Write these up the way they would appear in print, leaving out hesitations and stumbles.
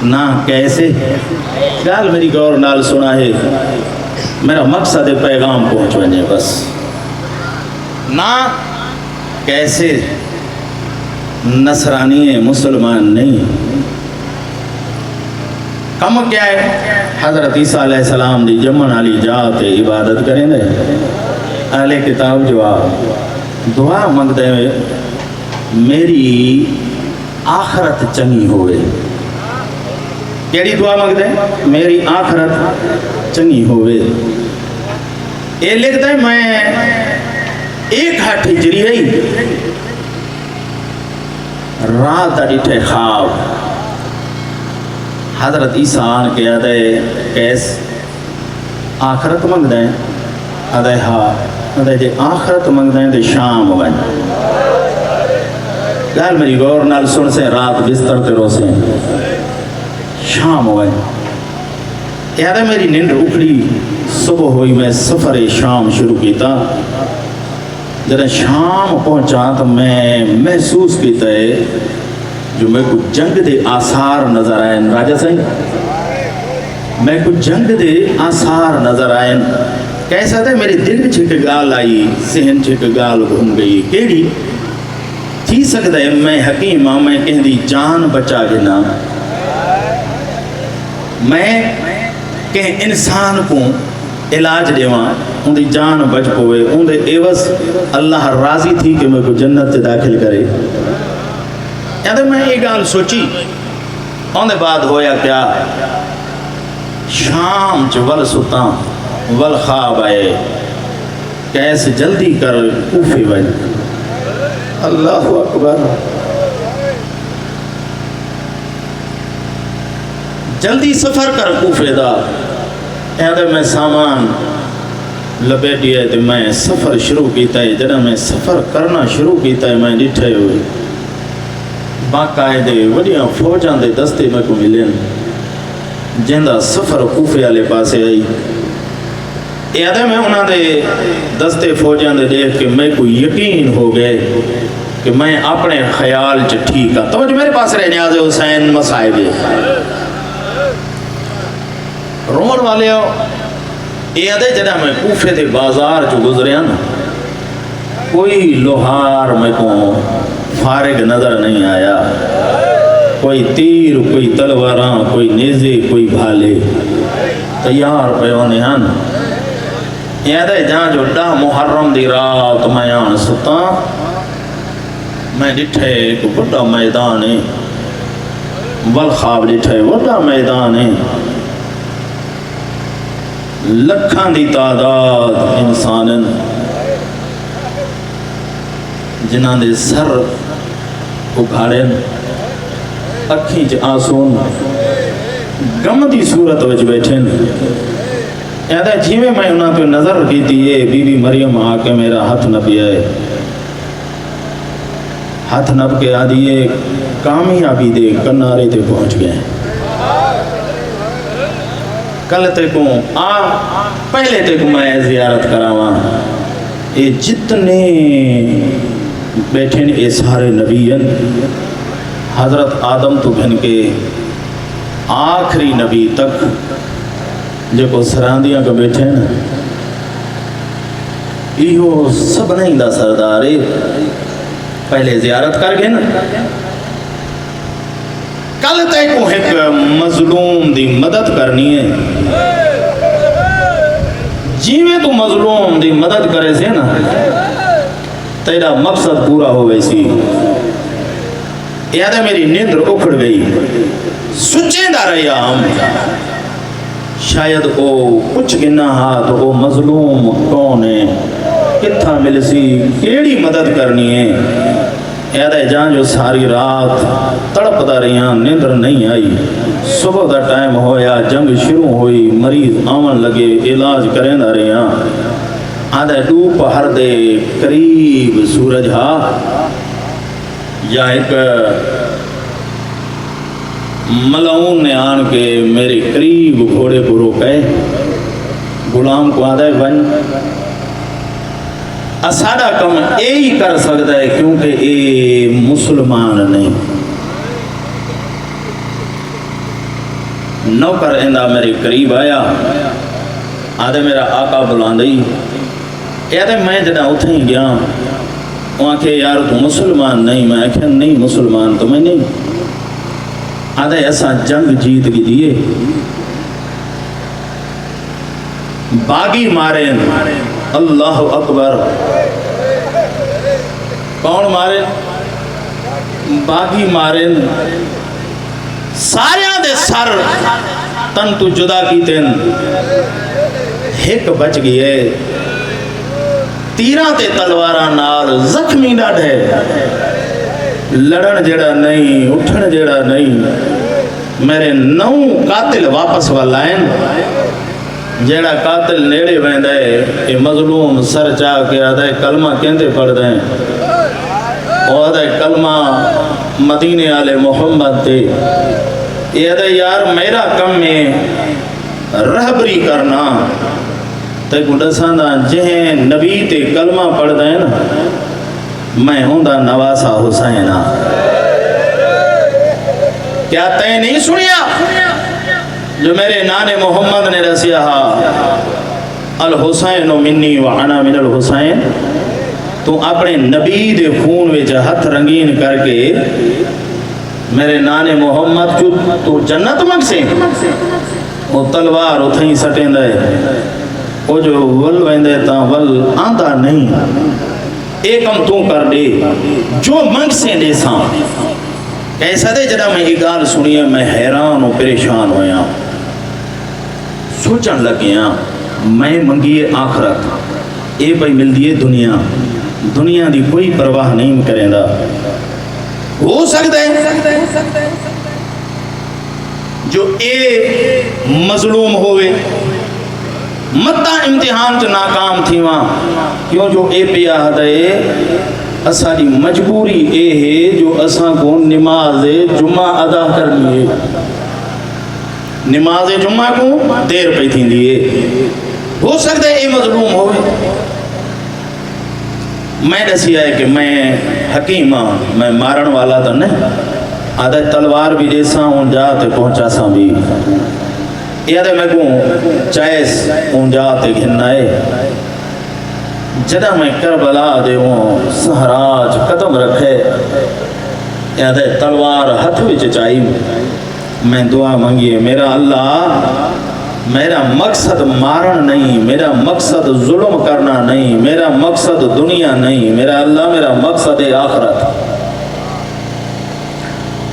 نہ کیسے. گال میری غور نال سنا ہے, میرا مقصد پیغام پہنچ ونے بس. نہ کیسے نصرانی ہے, مسلمان نہیں. کم کیا ہے؟ حضرت عیسیٰ علیہ السلام دی جمن علی جات عبادت کریں دے. اہل کتاب جواب دعا منگ دے میری آخرت چنگی ہوئے. کیڑی دعا منگ دے؟ میری آخرت چنگی ہوئے. یہ لکھ دے میں 1 ہجری ہے رات ڈٹھے خواب. حضرت عیسیٰ آن کے ادے کیس آخرت منگ دیں. ادے ہاں ادے جے آخرت منگ دیں تو شام ون. گال میری غور نال سن سے رات بستر تے رو سے شام ون. یاد ہے میری نیند اکھڑی صبح ہوئی میں سفر شام شروع کیتا. جب شام پہنچا تو میں محسوس کیتا ہے جو میں کو جنگ دے آثار نظر آئیں. راجہ سائیں میں کو جنگ دے آثار نظر آئیں. کیسا تھا میرے دل چھک گال آئی, سہن چھک گال گھوم گئی. کیڑی تھی سکتا ہے میں حکیم ہاں, میں کہیں دی جان بچا گنا, میں کہیں انسان کو علاج دیواں ان دی جان بچ پوے. ان دے عوض اللہ راضی تھی کہ میں کو جنت سے داخل کرے. یاد میں یہ گال سوچی. ان دے بعد ہویا کیا, شام چ ول ستا ول خواب آئے کیسے جلدی کر کوفے ون. اللہ اکبر. جلدی سفر کر کوفے دا. یاد میں سامان لپیٹی ہے تو میں سفر شروع کیتا ہے. جب میں سفر کرنا شروع کیتا ہے میں ڈٹھے ہوئے باقاعدے وڈیاں فوجاں دے دستے میں کو ملیں جہاں سفر کوفے والے پاسے آئی. یاد ہے میں انہاں دے دستے فوجاں دے دیکھ کے میں کو یقین ہو گئے کہ میں اپنے خیال چ ٹھیک ہاں. توجہ میرے پاس رہے نیاز حسین مصائب رومن والے ہو. یاد ہے جب میں کوفے دے بازار چ گزریا نا, کوئی لوہار میں کو فارغ نظر نہیں آیا. کوئی تیر, کوئی تلواراں, کوئی نیزے, کوئی بھالے تیار پہ ہونے ہیں. یاد ہے جہاں جو 10 محرم دی رات میں آن ستا, میں ڈٹھے کو بڑا میدان ہے والخواب ڈٹھے بڑا میدان ہے. لکھاں دی تعداد انسانن جنہاں دے سر اگھاڑے اکھیں چ آنسون غم دی صورت وچ بیٹھے. یاد ہے جیویں میں انہاں پہ نظر کی تھی بی بی مریم آ کے میرا ہاتھ نپیا ہے. ہاتھ نپ کے آدھی کامیابی دے کنارے تے پہنچ گئے. کل تے کو پہلے تے کو میں زیارت کراواں. یہ جتنے بیٹھے یہ سارے نبیین حضرت آدم تو بھن کے آخری نبی تک جو کو سراندیاں کو بیٹھے نا, یہ سب نہیں دا سردارے پہلے زیارت کر گئے نا. کل تے کو ایک مظلوم دی مدد کرنی ہے. جیویں تو مظلوم دی مدد کرے سے نا تیرا مقصد پورا ہو گئی سی. یاد ہے میری نیندر اکھڑ گئی. سچیں دا رہی ہم شاید او کچھ گنا ہاتھ او مظلوم کون ہے, کتھا مل سی, کیڑی مدد کرنی ہے. یاد ہے جہاں جو ساری رات تڑپ دا رہی ہیں نیندر نہیں آئی. صبح دا ٹائم ہویا, جنگ شروع ہوئی, مریض آمن لگے, علاج کریں دا رہی ہیں. آدھے ڈوب ہر دے قریب سورج ہا یا ایک ملعون نے آن کے میرے قریب گھوڑے کو روکے. غلام کو آدھے ون اساڑا کم یہی کر سکتا ہے کیونکہ اے مسلمان نہیں. نوکر ایندا میرے قریب آیا آدھے میرا آقا بلاندئی آدھے میں جڑا اتھے ہی گیا وہاں کہ یار تو مسلمان نہیں میں کہ نہیں مسلمان تو میں نہیں آدھے ایسا جنگ جیت کی دیئے باغی مارین اللہ اکبر کون مارے باغی مارن ساریاں دے سر تن تو جدا کی تین ایک بچ گئے تیرہ تے تلوارہ نال زخمی ڈاڑھے لڑن جڑا نہیں اٹھن جڑا نہیں میرے نو قاتل واپس والائن جڑا قاتل نیڑے ویندے اے مظلوم سر چاہ کے آدھے کلمہ کہندے پڑھ دیں اور آدھے کلمہ مدینے آلے محمد دے یہ آدھے یار میرا کم میں رہبری کرنا تے کو دساندہ جہیں نبی تے کلمہ پڑھ دیں میں ہوں دا نواسا حسینہ کیا تے نہیں سنیا جو میرے نانے محمد نے رسیا الحسین منی وانا من الحسین تو اپنے نبی دے خون وچ ہاتھ رنگین کر کے میرے نانے محمد تو جنت منگ سے وہ تلوار اتھیں سٹیں دے وہ جو ول ویندے تا ول آندہ نہیں ایکم تو کر دے جو منگ سے دے ساں کیسا دے جڑا میں یہ گال سنیے میں حیران و پریشان ہویا سوچن لگیاں میں منگیے آخرت اے بھائی مل دیئے دنیا دی کوئی پرواہ نہیں کریں دا ہو سکتا ہے جو اے مظلوم ہوئے متہ امتحان چ ناکام تھی وہاں کیوں جو اے پیا ہے اساڑی مجبوری اے ہے جو اساں کو نماز جمعہ ادا کرنی ہے نماز جمعہ کو دیر پہ تھی دیئے ہو سکتا ہے اے مظلوم ہوئے میں دسی ہے کہ میں حکیم ہاں میں مارن والا تو نہیں آدھے تلوار بھی جیسا ہوں جاتے پہنچا سا بھی یہ آدھے میں کہوں چائس ہوں جاتے گھنائے جدہ میں کربلا دے ہوں سہراج قدم رکھے یہ آدھے تلوار ہتھ بھی چچائی میں دعا مانگیے میرا اللہ میرا مقصد مارن نہیں میرا مقصد ظلم کرنا نہیں میرا مقصد دنیا نہیں میرا اللہ میرا مقصد آخرت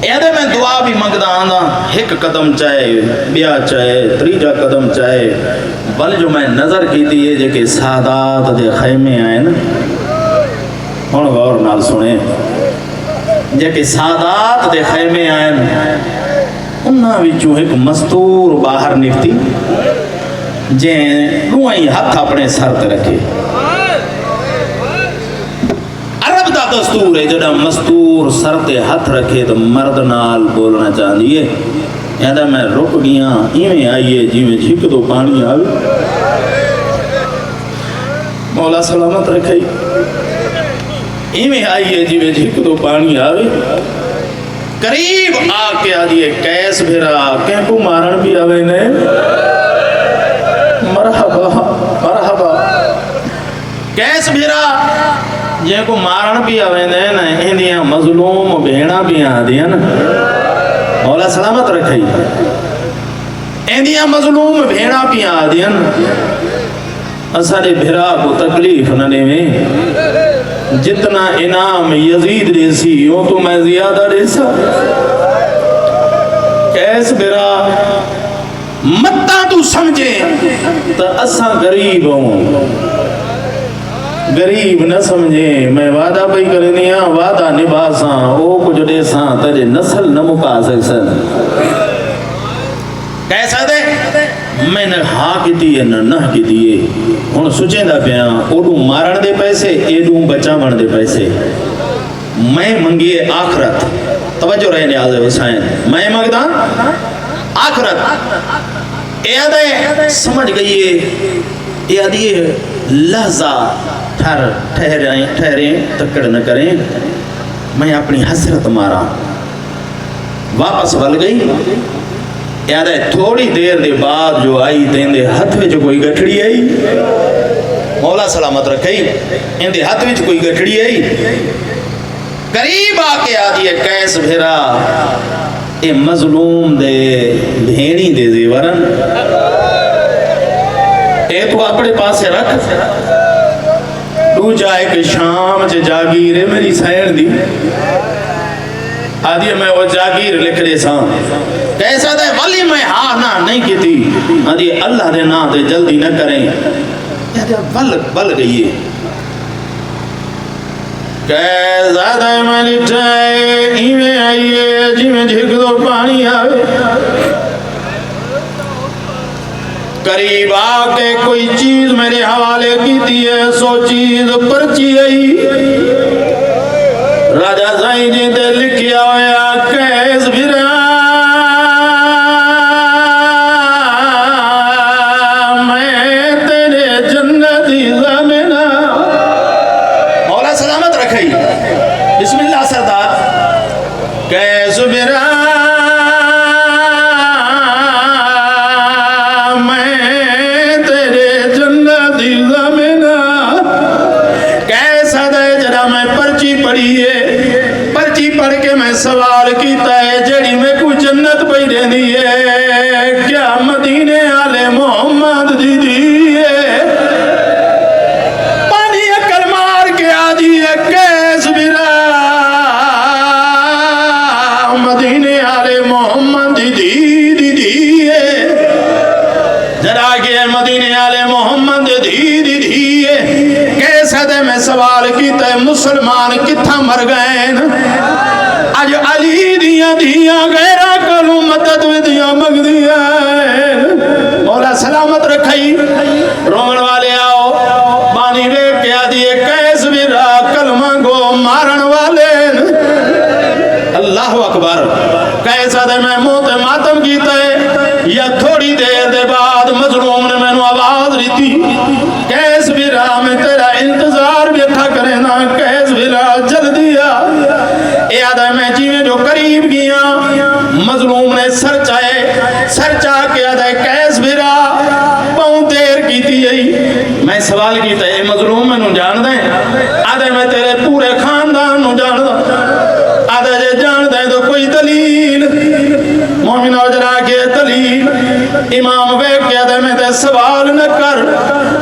ایدے میں دعا بھی مانگدا آندا ایک قدم چاہے بیا چاہے تریجا قدم چاہے بل جو میں نظر کی دیئے جے کہ سادات دے خیمے آئے نا ہون غور نال سنے جے کہ سادات دے خیمے آئے انہاں وچوں ایک مستور باہر نکتی جیں نوائیں ہاتھ اپنے سر تے رکھے عرب دا دستور ہے جڑا مستور سر تے ہاتھ رکھے تو مرد نال بولنا چاہیے یہاں میں رک گیا ایویں آئیے جیویں جھک دو پانی آوے مولا سلامت رکھے ایویں آئیے جیویں جھک دو پانی آوے قریب آ کے آدھیے کیس بھیرا کہیں کو مارن بھی آوے نے مرحبا مرحبا کیس بھیرا جن کو مارن بھی آوے نے اندیاں مظلوم بھیڑا بھی آدھیاں مولا سلامت رکھائی اندیاں مظلوم بھیڑا بھی آدھیاں اساڑے بھیرا کو تکلیف نہ دے میں جتنا انعام یزید دیسی ہوں تو میں زیادہ دیسا کیس برا متہ تو سمجھے تو اساں غریب ہوں غریب نہ سمجھے میں وعدہ بھئی کرنیاں وعدہ نباساں او کچھ دیساں تجھے نسل نہ مکا سکسن کیسا دے میں نے ہاں کی دیئے نہ کی دیئے ہون سچیں دا پیاں اوڈوں مارن دے پیسے ایڈوں بچاون دے پیسے میں منگیے آخرت توجہ رہنے آزے حسین میں مانگدا آخرت اے آدھے سمجھ گئیے اے آدھیے لحظہ ٹھہریں تکڑ نہ کریں میں اپنی حسرت مارا واپس بل گئی یاد ہے تھوڑی دیر دے بعد جو آئی تین دے ہاتھ میں جو کوئی گٹھڑی آئی، مولا سلامت رکھئی، ان دے ہاتھ میں جو کوئی گٹھڑی آئی، قریب آکے آدھی ہے کیس بھیرا اے مظلوم دے بھینی دے زیورن، اے تو اپنے پاس سے رکھ، تو جائے کہ شام چے جاگیر میری سین دی، آدھی میں وہ جاگیر لکھ رہے ساں، کیسا دے ولی میں ہاں نہ نہیں کی تھی، آدھی اللہ دے نا دے جلدی نہ کریں، بل گئی ہے، کیسا دے میں لٹھائے ایویں آئیے جی میں جھک دو پانی آئے، قریب آکے کوئی چیز میرے حوالے کی تھی ہے، سو چیز پرچی آئی، راجہ سائیں جی دے لکھیا ہویا کیس بھرا میں تیرے جنتی زمینہ، مولا سلامت رکھئی، بسم اللہ سردار، کیس بھرا میں تیرے جنتی زمینہ، کیسا دے جرا میں پرچی پڑھی ہے، پرچی پڑھ کے میں سوال کیتا ہے جڑی میں کو جنت پہ دینی ہے، کیا مدینے آلے محمد دی دی ہے، پانی اکل مار کے آدھی ہے کیس بھرا مدینے آلے محمد دی ہے، ذرا کے مدینے آلے محمد دی ہے، کیسا دے میں سوال کیتا ہے مسلمان کتھا مر گئے، آج علی دیاں دیاں غیرہ کلو مدد میں دیاں مگ دیاں، مولا سلامت رکھئی، رومن والے آؤ، بانی بے کیا دیئے کیس بھرا کلمہ گو مارن والے، اللہ اکبر، کیسا دے میں موت ماتم کیتا ہے، یا تھوڑی دیر دے بعد مظلوم نے میں نو آواز دیتی، کیس بھرا میں تیرا انتظار بیٹھا کرے نا، کیس بھرا جلدی آ، اے آدھا میں جیویں جو قریب گیا، مظلوم نے سر چاہ کے آدھا کیس بھرا بہت دیر کی تھی، میں سوال کیتا ہے مظلوم میں نو جان دیں، آدھا میں تیرے پورے خاندان نو جان دیں، آدھا جے جان دیں تو کوئی دلیل، مومن اور جرا کے دلیل، امام بیک کے آدھا میں تے سوال نہ کر،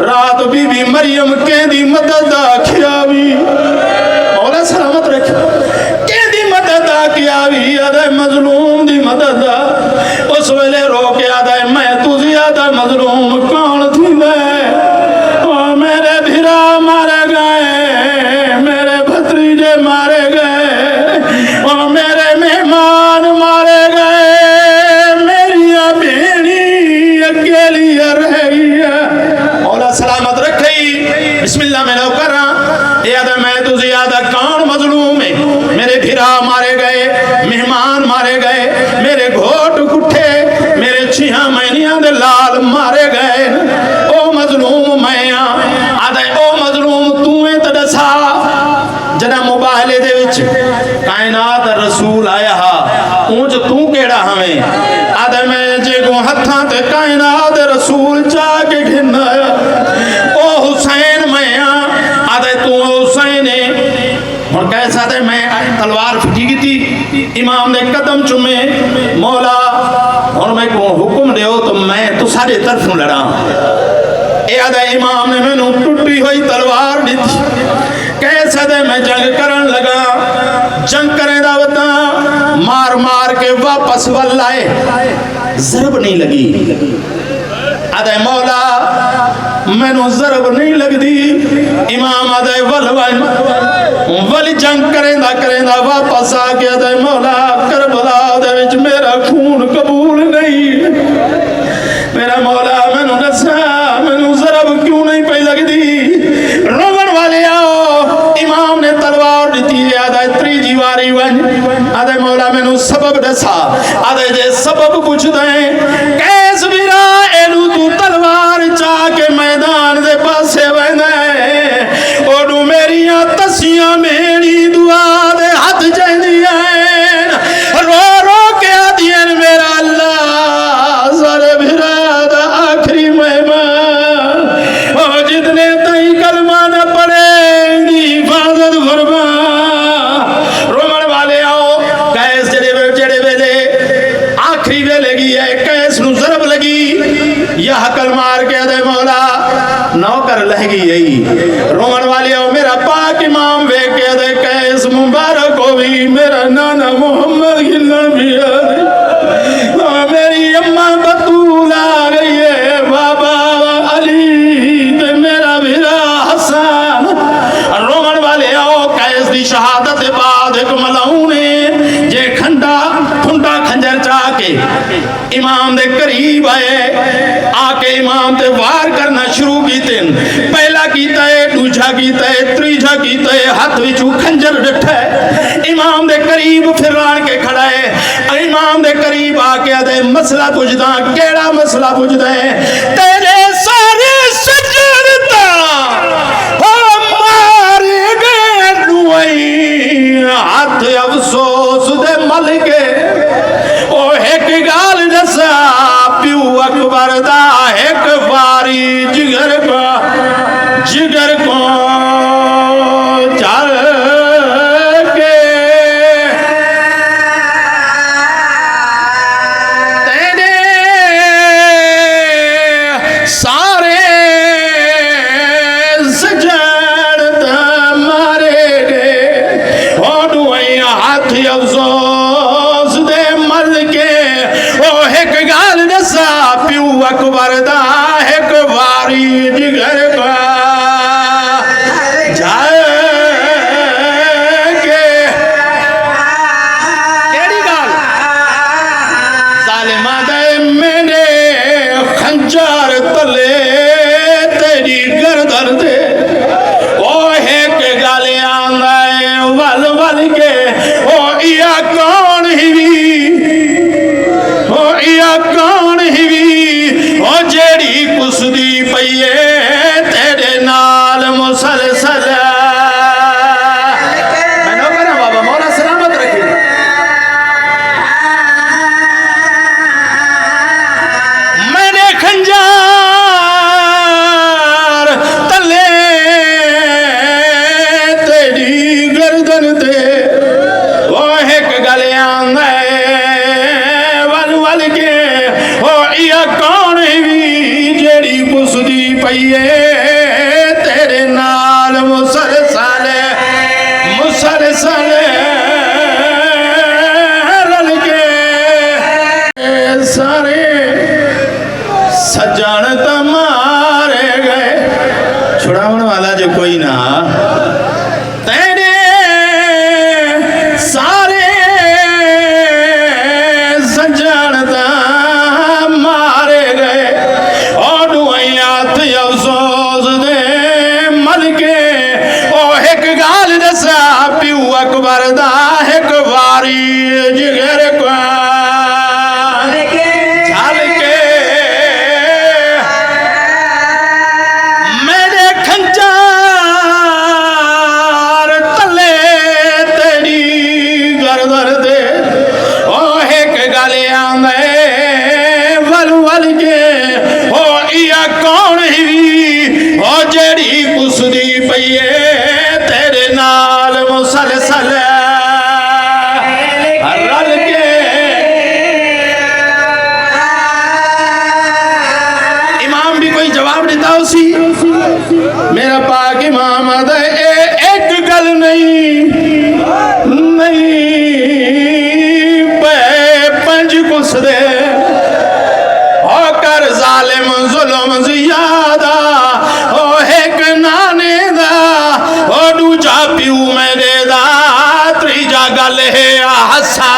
رات بی بی مریم کہیں دی مدد آکھیا بھی، مولا سلامت رکھ، کہیں دی مدد آکھیا بھی، آدھا مظلوم دی مدد، اس ویلے رو کے آدھا میں تو زیادہ مظلوم کون تھی میں، او میرے بھرا مارے گئے، میرے بھتریجے مارے گئے، او میرے مہمان مارے گئے، میری بھیڑی اکیلی رہ گئی ہے، مولا سلامت رکھئی، بسم اللہ میں لو کر رہا، اے آدھا میں تو زیادہ کون مظلوم ہے، میرے بھرا مارے گئے، مہمان مارے گئے، میرے گھوٹ کٹھے، میرے چھیاں مہینیاں دے لال مارے گئے، او مظلوم میں آدھا او مظلوم تویں تڑسا، جنہ مباہلے دے وچ کائنات رسول آیا ہا، اونچ تو کیڑا ہمیں، آدھا میں جے کو ہتھاں تے کائنات رسول چاہ کے گھن آیا، او حسین میں آدھا تو حسین اور کیسا دے میں تلوار پھٹی گی تھی، امام نے قدم چمے، مولا اور میں کو حکم دے ہو تو میں تو سارے طرف نو لڑا، اے آدھا امام نے میں نو ٹوٹی ہوئی تلوار دی تھی، کیسا دے میں جنگ کرن لگا، جنگ کریں دا وطا، مار مار کے واپس واللائے، ضرب نہیں لگی، آدھا مولا میں نو ضرب نہیں لگ دی، امام آدھا ولی جنگ کریں دا واپس آگے آدھا مولا کربلا دے وچ میرا خون قبول نہیں، میرا مولا میں نو نسا میں نو ضرب کیوں نہیں پہ لگ دی، روگن والے آؤ، امام نے تلوار دیتی ہے، آدھا تری جیواری ون، آدھا مولا میں نو سبب دسا، آدھا جے سبب پوچھ دیں، کیس بھرا ایلو تو تلوار چاہ کے میدان دے پاسے ویندے، اوڈو میریاں تسیاں میری دعا دے ہاتھ جائیں دیا، رو رو کے آدھین میرا اللہ آخری وے لگی ہے کیس نو ضرب لگی یا حقل مار کے دے مولا نوکر لہگی ہے رومن والے ہو میرا پاک امام وے کے دے کیس مبارک ہوئی میرا نانا محمد گلہ بھی آدھے میری اماں بطول آ گئی ہے بابا علی تے میرا بھیرا حسان رومن والے ہو کیس دی شہادت بعد ایک ملعونے جے کھنڈا پھنڈا کھنجر چاہ کے امام دے قریب آئے آکے امام تے وار کرنا شروع کیتے پہلا کیتا ہے دوجھا کیتا ہے تریجھا کیتا ہے ہاتھ وچوں کھنجر ڈٹھا ہے امام دے قریب پھران کے کھڑا ہے امام دے قریب آکے دے مسئلہ پوچھدا کیڑا مسئلہ پوچھدا ہے تیرے سارے سجدتا ہو مارے گئے نوئی ہاتھ افسوس دے مل کے او ایک گال جسا پیو اکبر دا ایک باری جگر کو چل کے تیرے سارے سجڑتا مارے گے او ڈوئی ہاتھ افسوس دے مل کے او ایک گال جسا پیو اکبر دا ایک باری جگر کو تیرے نال مسلسل رل کے سارے سجن تمارے گئے چھڑاؤن والا جو کوئی نہ تیرے سارے سجن تمارے گئے اور ڈوائیات افسوس دے مل کے او ایک گال جسا پیو اکبر دا ایک باری جگر کو چل کے میرے کھنجار تلے تیری گردر دے او ایک گالے آندے ول ول کے او یا کون ہی او جڑی کسدی پئیے تیرے نال مسلسل رل کے امام بھی کوئی جواب دیتا اسی میرا پاک امام دے ایک گل نہیں پنج کس دے او کر ظالم ظلم زیادہ او ایک نانے دا او دوجا پیو میرے دا تریجا گل ہے حسا